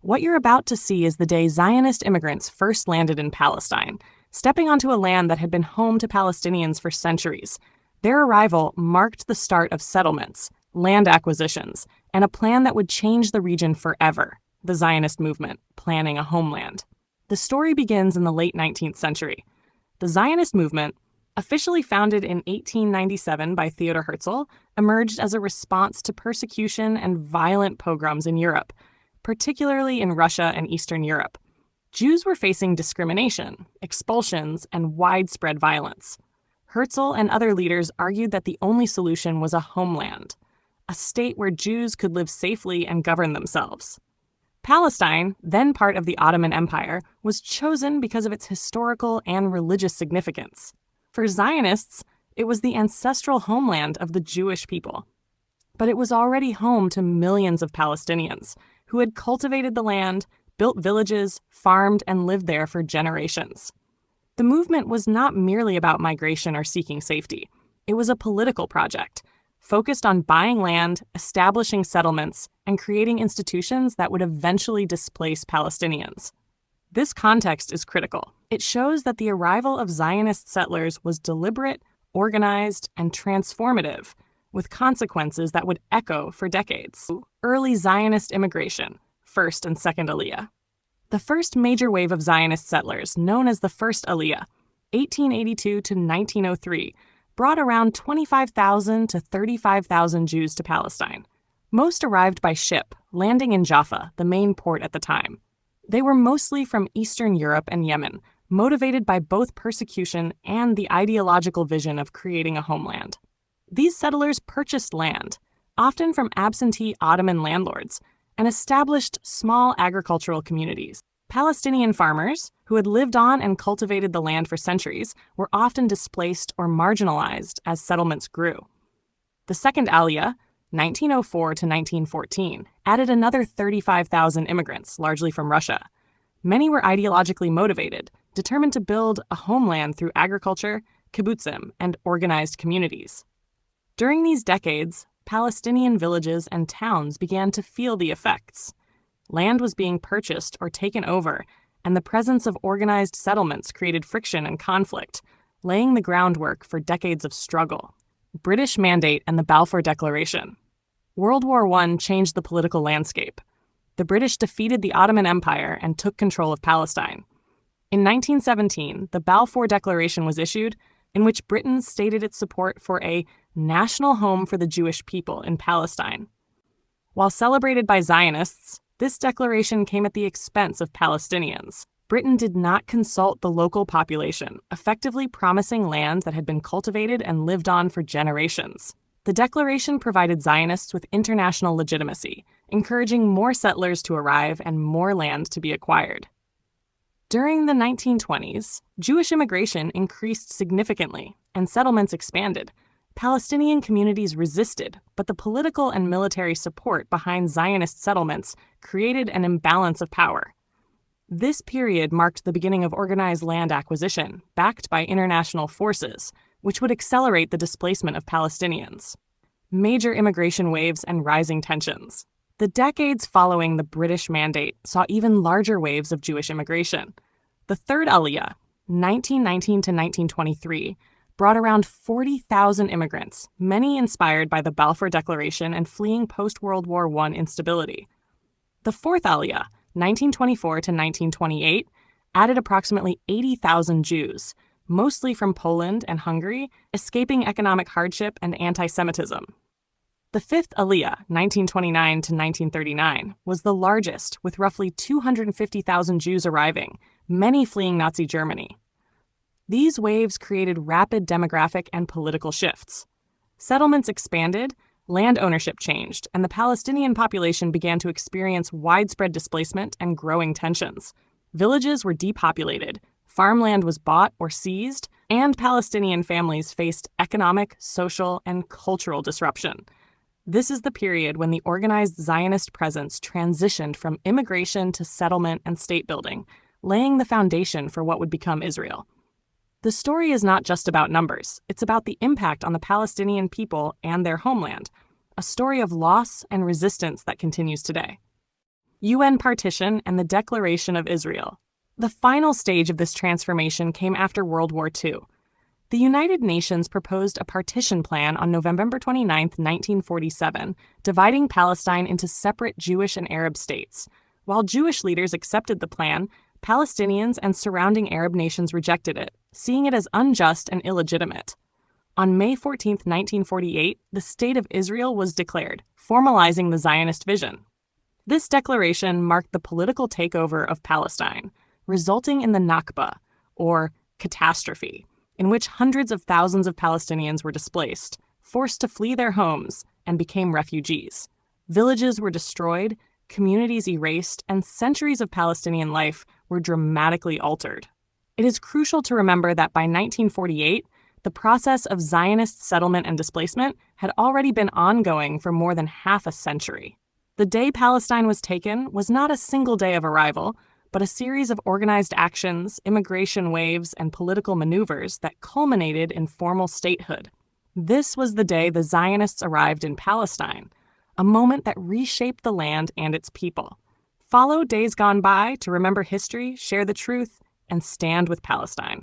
What you're about to see is the day Zionist immigrants first landed in Palestine, stepping onto a land that had been home to Palestinians for centuries. Their arrival marked the start of settlements, land acquisitions, and a plan that would change the region forever: the Zionist movement, planning a homeland. The story begins in the late 19th century. The Zionist movement, officially founded in 1897 by Theodor Herzl, emerged as a response to persecution and violent pogroms in Europe, particularly in Russia and Eastern Europe. Jews were facing discrimination, expulsions, and widespread violence. Herzl and other leaders argued that the only solution was a homeland, a state where Jews could live safely and govern themselves. Palestine, then part of the Ottoman Empire, was chosen because of its historical and religious significance. For Zionists, it was the ancestral homeland of the Jewish people. But it was already home to millions of Palestinians who had cultivated the land, built villages, farmed, and lived there for generations. The movement was not merely about migration or seeking safety. It was a political project, focused on buying land, establishing settlements, and creating institutions that would eventually displace Palestinians. This context is critical. It shows that the arrival of Zionist settlers was deliberate, organized, and transformative, with consequences that would echo for decades. Early Zionist immigration, first and second Aliyah. The first major wave of Zionist settlers, known as the First Aliyah, 1882 to 1903, brought around 25,000 to 35,000 Jews to Palestine. Most arrived by ship, landing in Jaffa, the main port at the time. They were mostly from Eastern Europe and Yemen, motivated by both persecution and the ideological vision of creating a homeland. These settlers purchased land, often from absentee Ottoman landlords, and established small agricultural communities. Palestinian farmers, who had lived on and cultivated the land for centuries, were often displaced or marginalized as settlements grew. The second Aliyah, 1904 to 1914, added another 35,000 immigrants, largely from Russia. Many were ideologically motivated, determined to build a homeland through agriculture, kibbutzim, and organized communities. During these decades, Palestinian villages and towns began to feel the effects. Land was being purchased or taken over, and the presence of organized settlements created friction and conflict, laying the groundwork for decades of struggle. British Mandate and the Balfour Declaration. World War I changed the political landscape. The British defeated the Ottoman Empire and took control of Palestine. In 1917, the Balfour Declaration was issued, in which Britain stated its support for a national home for the Jewish people in Palestine. While celebrated by Zionists, this declaration came at the expense of Palestinians. Britain did not consult the local population, effectively promising land that had been cultivated and lived on for generations. The declaration provided Zionists with international legitimacy, encouraging more settlers to arrive and more land to be acquired. During the 1920s, Jewish immigration increased significantly, and settlements expanded. Palestinian communities resisted, but the political and military support behind Zionist settlements created an imbalance of power. This period marked the beginning of organized land acquisition, backed by international forces, which would accelerate the displacement of Palestinians. Major immigration waves and rising tensions. The decades following the British Mandate saw even larger waves of Jewish immigration. The third Aliyah, 1919 to 1923, brought around 40,000 immigrants, many inspired by the Balfour Declaration and fleeing post-World War I instability. The fourth Aliyah, 1924 to 1928, added approximately 80,000 Jews, mostly from Poland and Hungary, escaping economic hardship and anti-Semitism. The fifth Aliyah, 1929 to 1939, was the largest, with roughly 250,000 Jews arriving, many fleeing Nazi Germany. These waves created rapid demographic and political shifts. Settlements expanded, land ownership changed, and the Palestinian population began to experience widespread displacement and growing tensions. Villages were depopulated, farmland was bought or seized, and Palestinian families faced economic, social, and cultural disruption. This is the period when the organized Zionist presence transitioned from immigration to settlement and state building, laying the foundation for what would become Israel. The story is not just about numbers, it's about the impact on the Palestinian people and their homeland, a story of loss and resistance that continues today. UN partition, and the Declaration of Israel. The final stage of this transformation came after World War II. The United Nations proposed a partition plan on November 29, 1947, dividing Palestine into separate Jewish and Arab states. While Jewish leaders accepted the plan, Palestinians and surrounding Arab nations rejected it, seeing it as unjust and illegitimate. On May 14, 1948, the State of Israel was declared, formalizing the Zionist vision. This declaration marked the political takeover of Palestine, resulting in the Nakba, or catastrophe, in which hundreds of thousands of Palestinians were displaced, forced to flee their homes, and became refugees. Villages were destroyed, communities erased, and centuries of Palestinian life were dramatically altered. It is crucial to remember that by 1948, the process of Zionist settlement and displacement had already been ongoing for more than half a century. The day Palestine was taken was not a single day of arrival, but a series of organized actions, immigration waves, and political maneuvers that culminated in formal statehood. This was the day the Zionists arrived in Palestine, a moment that reshaped the land and its people. Follow Days Gone By to remember history, share the truth, and stand with Palestine.